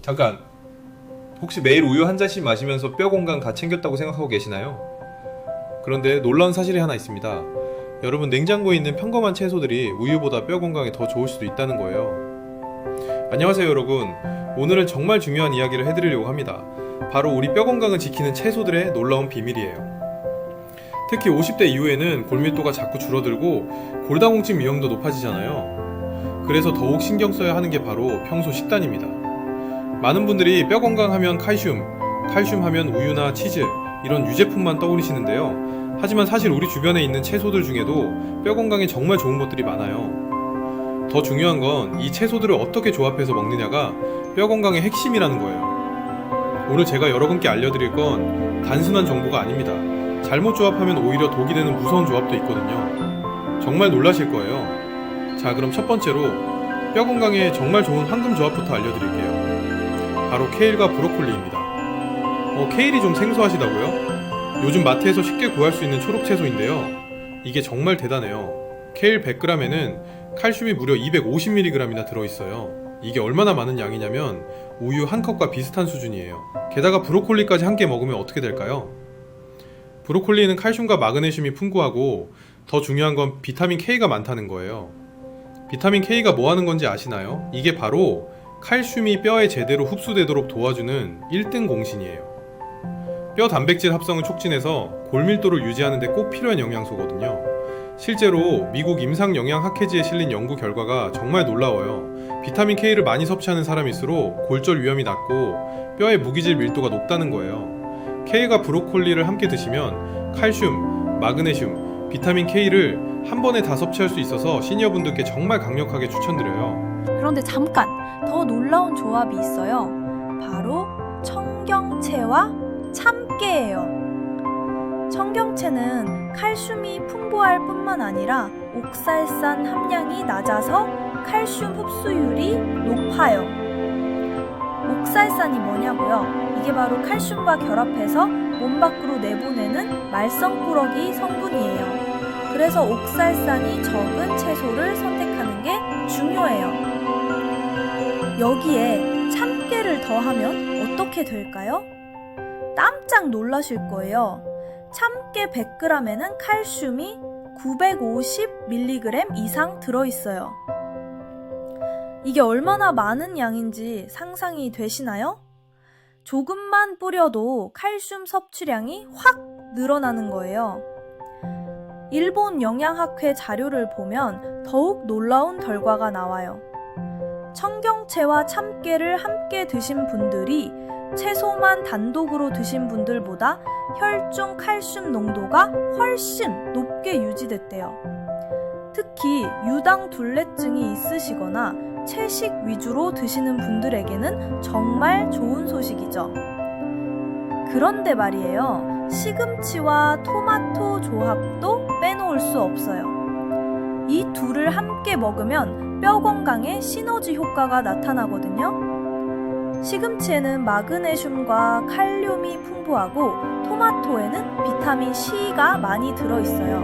잠깐, 혹시 매일 우유 한 잔씩 마시면서 뼈 건강 다 챙겼다고 생각하고 계시나요? 그런데 놀라운 사실이 하나 있습니다. 여러분, 냉장고에 있는 평범한 채소들이 우유보다 뼈 건강에 더 좋을 수도 있다는 거예요. 안녕하세요 여러분, 오늘은 정말 중요한 이야기를 해드리려고 합니다. 바로 우리 뼈 건강을 지키는 채소들의 놀라운 비밀이에요. 특히 50대 이후에는 골밀도가 자꾸 줄어들고 골다공증 위험도 높아지잖아요. 그래서 더욱 신경 써야 하는 게 바로 평소 식단입니다. 많은 분들이 뼈 건강하면 칼슘 하면 우유나 치즈 이런 유제품만 떠올리시는데요. 하지만 사실 우리 주변에 있는 채소들 중에도 뼈 건강에 정말 좋은 것들이 많아요. 더 중요한 건 이 채소들을 어떻게 조합해서 먹느냐가 뼈 건강의 핵심이라는 거예요. 오늘 제가 여러분께 알려드릴 건 단순한 정보가 아닙니다. 잘못 조합하면 오히려 독이 되는 무서운 조합도 있거든요. 정말 놀라실 거예요. 자, 그럼 첫 번째로 뼈 건강에 정말 좋은 황금 조합부터 알려드릴게요. 바로 케일과 브로콜리입니다. 케일이 좀 생소하시다고요? 요즘 마트에서 쉽게 구할 수 있는 초록 채소인데요. 이게 정말 대단해요. 케일 100g에는 칼슘이 무려 250mg이나 들어있어요. 이게 얼마나 많은 양이냐면 우유 한 컵과 비슷한 수준이에요. 게다가 브로콜리까지 함께 먹으면 어떻게 될까요? 브로콜리는 칼슘과 마그네슘이 풍부하고 더 중요한 건 비타민 K가 많다는 거예요. 비타민 K가 뭐 하는 건지 아시나요? 이게 바로 칼슘이 뼈에 제대로 흡수되도록 도와주는 1등 공신이에요. 뼈 단백질 합성을 촉진해서 골밀도를 유지하는 데 꼭 필요한 영양소거든요. 실제로 미국 임상영양학회지에 실린 연구 결과가 정말 놀라워요. 비타민 K를 많이 섭취하는 사람일수록 골절 위험이 낮고 뼈의 무기질 밀도가 높다는 거예요. K가 브로콜리를 함께 드시면 칼슘, 마그네슘, 비타민 K를 한 번에 다 섭취할 수 있어서 시니어분들께 정말 강력하게 추천드려요. 그런데 잠깐, 더 놀라운 조합이 있어요. 바로 청경채와 참깨예요. 청경채는 칼슘이 풍부할 뿐만 아니라 옥살산 함량이 낮아서 칼슘 흡수율이 높아요. 옥살산이 뭐냐고요? 이게 바로 칼슘과 결합해서 몸 밖으로 내보내는 말썽꾸러기 성분이에요. 그래서 옥살산이 적은 채소를 선택하는 게 중요해요. 여기에 참깨를 더하면 어떻게 될까요? 깜짝 놀라실 거예요. 참깨 100g에는 칼슘이 950mg 이상 들어있어요. 이게 얼마나 많은 양인지 상상이 되시나요? 조금만 뿌려도 칼슘 섭취량이 확 늘어나는 거예요. 일본 영양학회 자료를 보면 더욱 놀라운 결과가 나와요. 청경채와 참깨를 함께 드신 분들이 채소만 단독으로 드신 분들보다 혈중 칼슘 농도가 훨씬 높게 유지됐대요. 특히 유당둘레증이 있으시거나 채식 위주로 드시는 분들에게는 정말 좋은 소식이죠. 그런데 말이에요, 시금치와 토마토 조합도 빼놓을 수 없어요. 이 둘을 함께 먹으면 뼈 건강에 시너지 효과가 나타나거든요. 시금치에는 마그네슘과 칼륨이 풍부하고 토마토에는 비타민 C가 많이 들어있어요.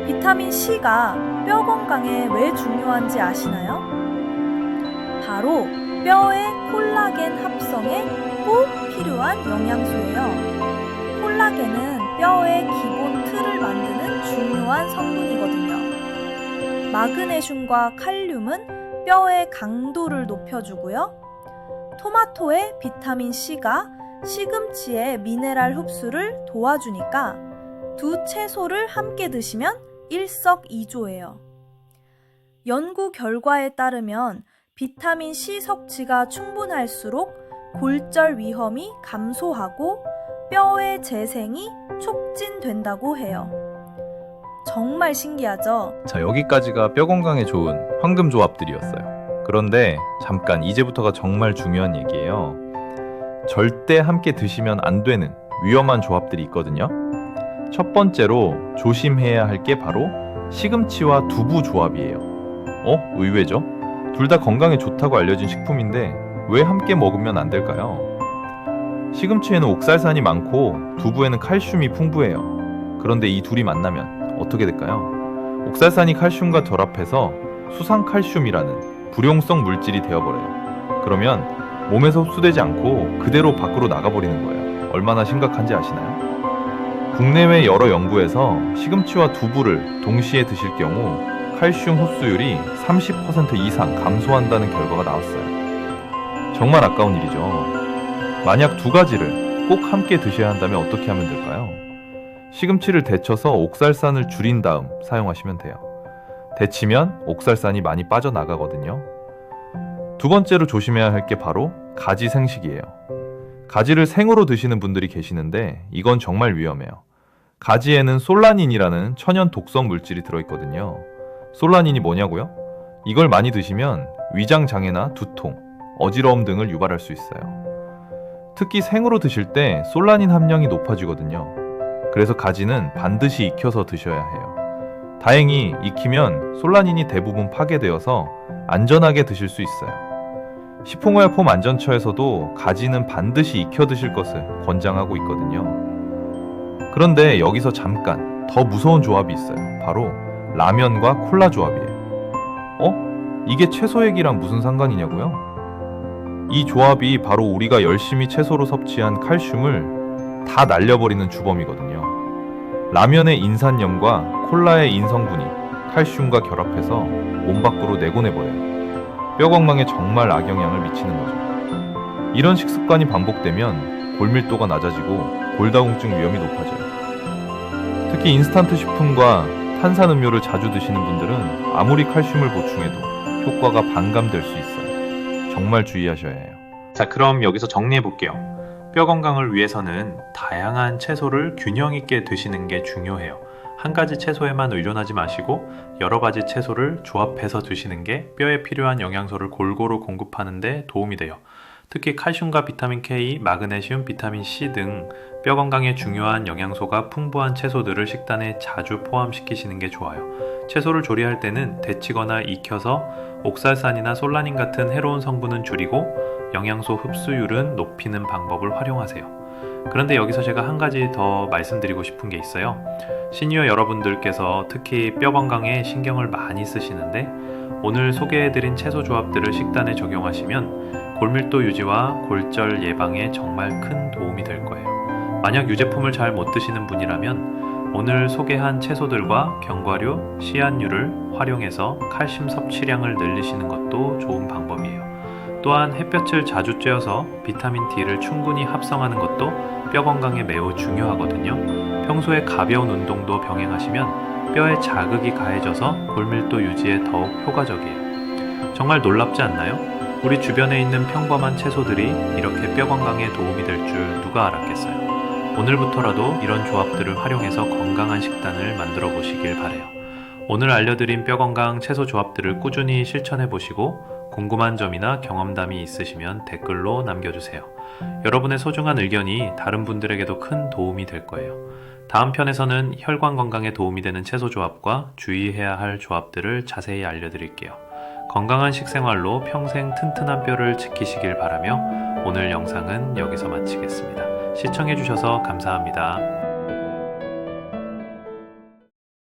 비타민 C가 뼈 건강에 왜 중요한지 아시나요? 바로 뼈의 콜라겐 합성에 꼭 필요한 영양소예요. 콜라겐은 뼈의 기본 틀을 만드는 중요한 성분이거든요. 마그네슘과 칼륨은 뼈의 강도를 높여주고요. 토마토의 비타민 C가 시금치의 미네랄 흡수를 도와주니까 두 채소를 함께 드시면 일석이조예요. 연구 결과에 따르면 비타민 C 섭취가 충분할수록 골절 위험이 감소하고 뼈의 재생이 촉진된다고 해요. 정말 신기하죠? 자, 여기까지가 뼈 건강에 좋은 황금 조합들이었어요. 그런데 잠깐, 이제부터가 정말 중요한 얘기예요. 절대 함께 드시면 안 되는 위험한 조합들이 있거든요. 첫 번째로 조심해야 할 게 바로 시금치와 두부 조합이에요. 의외죠? 둘 다 건강에 좋다고 알려진 식품인데 왜 함께 먹으면 안 될까요? 시금치에는 옥살산이 많고 두부에는 칼슘이 풍부해요. 그런데 이 둘이 만나면 어떻게 될까요? 옥살산이 칼슘과 결합해서 수상칼슘이라는 불용성 물질이 되어버려요. 그러면 몸에서 흡수되지 않고 그대로 밖으로 나가버리는 거예요. 얼마나 심각한지 아시나요? 국내외 여러 연구에서 시금치와 두부를 동시에 드실 경우 칼슘 흡수율이 30% 이상 감소한다는 결과가 나왔어요. 정말 아까운 일이죠. 만약 두 가지를 꼭 함께 드셔야 한다면 어떻게 하면 될까요? 시금치를 데쳐서 옥살산을 줄인 다음 사용하시면 돼요. 데치면 옥살산이 많이 빠져나가거든요. 두 번째로 조심해야 할 게 바로 가지 생식이에요. 가지를 생으로 드시는 분들이 계시는데 이건 정말 위험해요. 가지에는 솔라닌이라는 천연 독성 물질이 들어있거든요. 솔라닌이 뭐냐고요? 이걸 많이 드시면 위장 장애나 두통, 어지러움 등을 유발할 수 있어요. 특히 생으로 드실 때 솔라닌 함량이 높아지거든요. 그래서 가지는 반드시 익혀서 드셔야 해요. 다행히 익히면 솔라닌이 대부분 파괴되어서 안전하게 드실 수 있어요. 식품의약품 안전처에서도 가지는 반드시 익혀 드실 것을 권장하고 있거든요. 그런데 여기서 잠깐 더 무서운 조합이 있어요. 바로 라면과 콜라 조합이에요. 이게 채소 얘기랑 무슨 상관이냐고요? 이 조합이 바로 우리가 열심히 채소로 섭취한 칼슘을 다 날려버리는 주범이거든요. 라면의 인산염과 콜라의 인성분이 칼슘과 결합해서 몸 밖으로 내보내버려요. 뼈 건강에 정말 악영향을 미치는 거죠. 이런 식습관이 반복되면 골밀도가 낮아지고 골다공증 위험이 높아져요. 특히 인스턴트 식품과 탄산음료를 자주 드시는 분들은 아무리 칼슘을 보충해도 효과가 반감될 수 있어요. 정말 주의하셔야 해요. 자, 그럼 여기서 정리해 볼게요. 뼈 건강을 위해서는 다양한 채소를 균형 있게 드시는 게 중요해요. 한 가지 채소에만 의존하지 마시고 여러 가지 채소를 조합해서 드시는 게 뼈에 필요한 영양소를 골고루 공급하는 데 도움이 돼요. 특히 칼슘과 비타민 K, 마그네슘, 비타민 C 등 뼈 건강에 중요한 영양소가 풍부한 채소들을 식단에 자주 포함시키시는 게 좋아요. 채소를 조리할 때는 데치거나 익혀서 옥살산이나 솔라닌 같은 해로운 성분은 줄이고 영양소 흡수율은 높이는 방법을 활용하세요. 그런데 여기서 제가 한 가지 더 말씀드리고 싶은 게 있어요. 시니어 여러분들께서 특히 뼈 건강에 신경을 많이 쓰시는데 오늘 소개해드린 채소 조합들을 식단에 적용하시면 골밀도 유지와 골절 예방에 정말 큰 도움이 될 거예요. 만약 유제품을 잘 못 드시는 분이라면 오늘 소개한 채소들과 견과류, 씨앗류를 활용해서 칼슘 섭취량을 늘리시는 것도 좋은 방법이에요. 또한 햇볕을 자주 쬐어서 비타민 D를 충분히 합성하는 것도 뼈 건강에 매우 중요하거든요. 평소에 가벼운 운동도 병행하시면 뼈에 자극이 가해져서 골밀도 유지에 더욱 효과적이에요. 정말 놀랍지 않나요? 우리 주변에 있는 평범한 채소들이 이렇게 뼈 건강에 도움이 될 줄 누가 알았겠어요? 오늘부터라도 이런 조합들을 활용해서 건강한 식단을 만들어 보시길 바래요. 오늘 알려드린 뼈 건강 채소 조합들을 꾸준히 실천해 보시고 궁금한 점이나 경험담이 있으시면 댓글로 남겨주세요. 여러분의 소중한 의견이 다른 분들에게도 큰 도움이 될 거예요. 다음 편에서는 혈관 건강에 도움이 되는 채소 조합과 주의해야 할 조합들을 자세히 알려드릴게요. 건강한 식생활로 평생 튼튼한 뼈를 지키시길 바라며 오늘 영상은 여기서 마치겠습니다. 시청해주셔서 감사합니다.